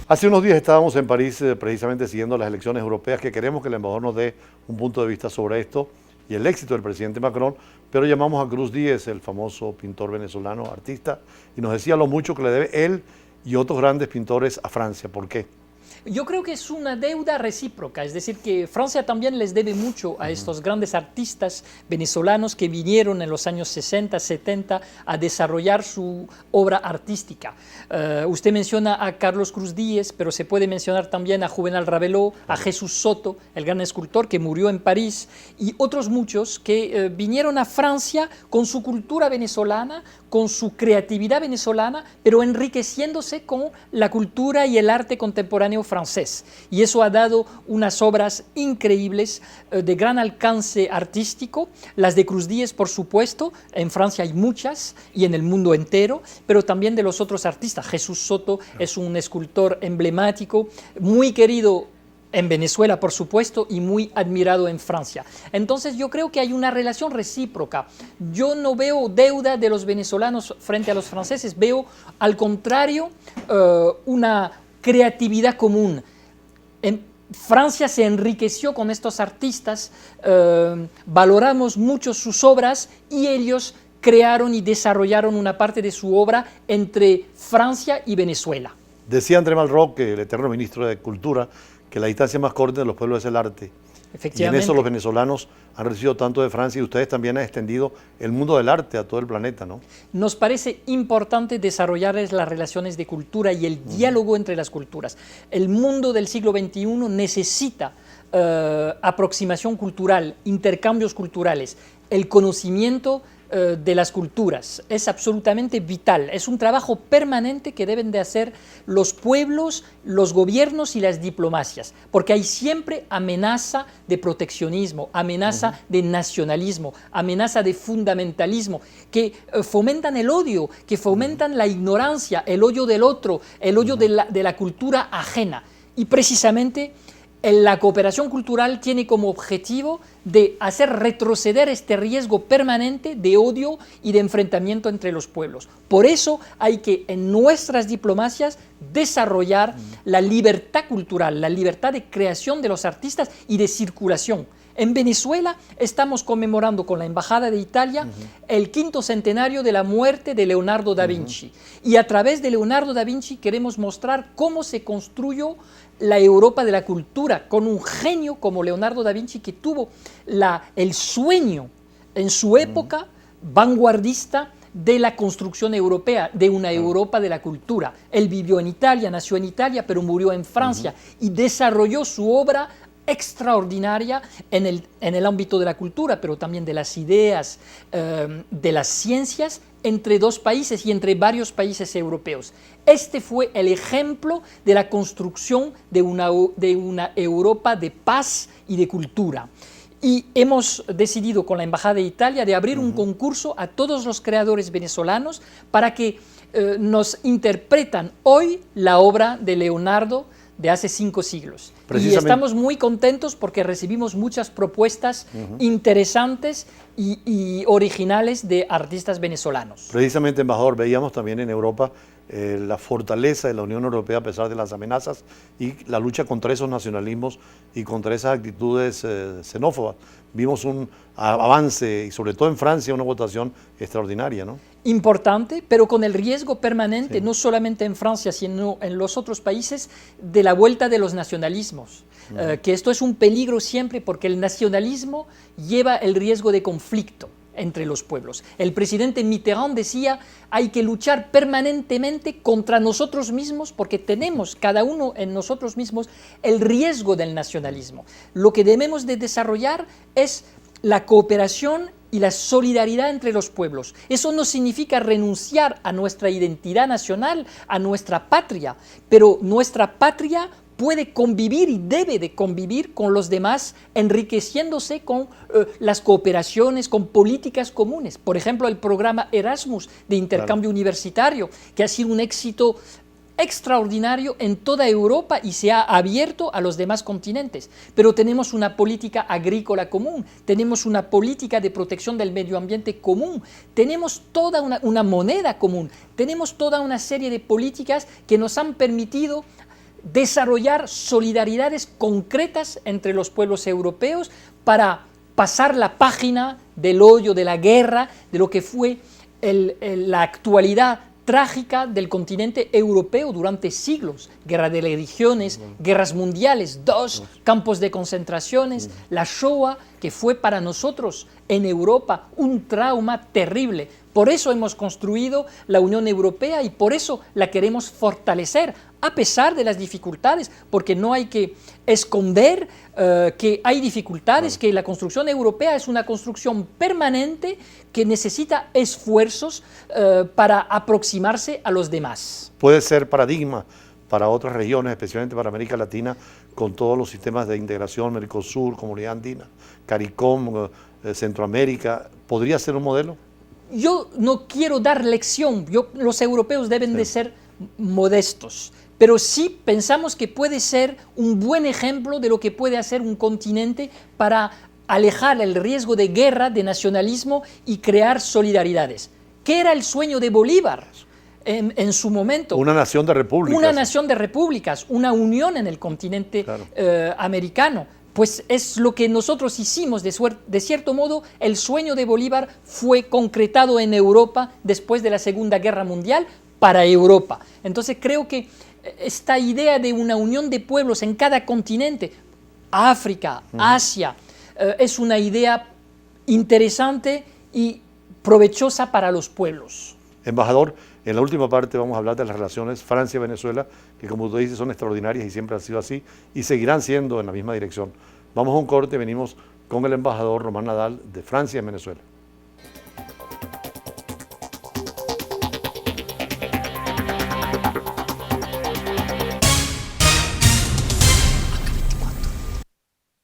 Hace unos días estábamos en París precisamente siguiendo las elecciones europeas, que queremos que el embajador nos dé un punto de vista sobre esto y el éxito del presidente Macron, pero llamamos a Cruz Díez, el famoso pintor venezolano, artista, y nos decía lo mucho que le debe él y otros grandes pintores a Francia. ¿Por qué? Yo creo que es una deuda recíproca, es decir, que Francia también les debe mucho a estos grandes artistas venezolanos que vinieron en los años 60, 70 a desarrollar su obra artística. Usted menciona a Carlos Cruz Díez, pero se puede mencionar también a Juvenal Ravelo, a Jesús Soto, el gran escultor que murió en París, y otros muchos que vinieron a Francia con su cultura venezolana, con su creatividad venezolana, pero enriqueciéndose con la cultura y el arte contemporáneo francés. Y eso ha dado unas obras increíbles de gran alcance artístico. Las de Cruz Díez, por supuesto, en Francia hay muchas y en el mundo entero, pero también de los otros artistas. Jesús Soto es un escultor emblemático, muy querido en Venezuela, por supuesto, y muy admirado en Francia. Entonces yo creo que hay una relación recíproca. Yo no veo deuda de los venezolanos frente a los franceses, veo al contrario una creatividad común. En Francia se enriqueció con estos artistas, valoramos mucho sus obras y ellos crearon y desarrollaron una parte de su obra entre Francia y Venezuela. Decía André Malraux, el eterno ministro de Cultura, que la distancia más corta de los pueblos es el arte. Y en eso los venezolanos han recibido tanto de Francia y ustedes también han extendido el mundo del arte a todo el planeta, ¿no? Nos parece importante desarrollar las relaciones de cultura y el diálogo entre las culturas. El mundo del siglo XXI necesita aproximación cultural, intercambios culturales, el conocimiento de las culturas. Es absolutamente vital. Es un trabajo permanente que deben de hacer los pueblos, los gobiernos y las diplomacias, porque hay siempre amenaza de proteccionismo, amenaza de nacionalismo, amenaza de fundamentalismo, que fomentan el odio, que fomentan la ignorancia, el odio del otro, el odio de la cultura ajena. Y precisamente la cooperación cultural tiene como objetivo de hacer retroceder este riesgo permanente de odio y de enfrentamiento entre los pueblos. Por eso hay que en nuestras diplomacias desarrollar la libertad cultural, la libertad de creación de los artistas y de circulación. En Venezuela estamos conmemorando con la Embajada de Italia el 5º centenario de la muerte de Leonardo da Vinci. Y a través de Leonardo da Vinci queremos mostrar cómo se construyó la Europa de la cultura, con un genio como Leonardo da Vinci que tuvo el sueño en su época vanguardista de la construcción europea, de una Europa de la cultura. Él vivió en Italia, nació en Italia, pero murió en Francia y desarrolló su obra extraordinaria en el ámbito de la cultura, pero también de las ideas, de las ciencias, entre dos países y entre varios países europeos. Este fue el ejemplo de la construcción de una Europa de paz y de cultura. Y hemos decidido con la Embajada de Italia de abrir un concurso a todos los creadores venezolanos para que nos interpretan hoy la obra de Leonardo de hace 5 siglos. Y estamos muy contentos porque recibimos muchas propuestas interesantes y originales de artistas venezolanos. Precisamente, embajador, veíamos también en Europa la fortaleza de la Unión Europea a pesar de las amenazas y la lucha contra esos nacionalismos y contra esas actitudes xenófobas. Vimos un avance y sobre todo en Francia una votación extraordinaria, ¿no? Importante, pero con el riesgo permanente, no solamente en Francia, sino en los otros países, de la vuelta de los nacionalismos. Que esto es un peligro siempre porque el nacionalismo lleva el riesgo de conflicto entre los pueblos. El presidente Mitterrand decía, hay que luchar permanentemente contra nosotros mismos porque tenemos, cada uno en nosotros mismos, el riesgo del nacionalismo. Lo que debemos de desarrollar es la cooperación y la solidaridad entre los pueblos. Eso no significa renunciar a nuestra identidad nacional, a nuestra patria, pero nuestra patria puede convivir y debe de convivir con los demás, enriqueciéndose con las cooperaciones, con políticas comunes. Por ejemplo, el programa Erasmus de intercambio universitario, que ha sido un éxito extraordinario en toda Europa y se ha abierto a los demás continentes. Pero tenemos una política agrícola común, tenemos una política de protección del medio ambiente común, tenemos toda una moneda común, tenemos toda una serie de políticas que nos han permitido desarrollar solidaridades concretas entre los pueblos europeos para pasar la página del odio, de la guerra, de lo que fue la actualidad trágica del continente europeo durante siglos. Guerra de religiones, guerras mundiales, dos campos de concentraciones, la Shoah, que fue para nosotros en Europa un trauma terrible. Por eso hemos construido la Unión Europea y por eso la queremos fortalecer, a pesar de las dificultades, porque no hay que esconder que hay dificultades, que la construcción europea es una construcción permanente que necesita esfuerzos para aproximarse a los demás. Puede ser paradigma para otras regiones, especialmente para América Latina, con todos los sistemas de integración, Mercosur, Comunidad Andina, CARICOM, Centroamérica. ¿Podría ser un modelo? Yo no quiero dar lección, los europeos deben de ser modestos, pero sí pensamos que puede ser un buen ejemplo de lo que puede hacer un continente para alejar el riesgo de guerra, de nacionalismo y crear solidaridades. ¿Qué era el sueño de Bolívar en su momento? Una nación de repúblicas. Una nación de repúblicas, una unión en el continente americano. Pues es lo que nosotros hicimos, de cierto modo, el sueño de Bolívar fue concretado en Europa después de la Segunda Guerra Mundial para Europa. Entonces creo que esta idea de una unión de pueblos en cada continente, África, Asia, es una idea interesante y provechosa para los pueblos. Embajador, en la última parte vamos a hablar de las relaciones Francia-Venezuela, que como tú dices son extraordinarias y siempre han sido así y seguirán siendo en la misma dirección. Vamos a un corte, venimos con el embajador Román Nadal de Francia en Venezuela.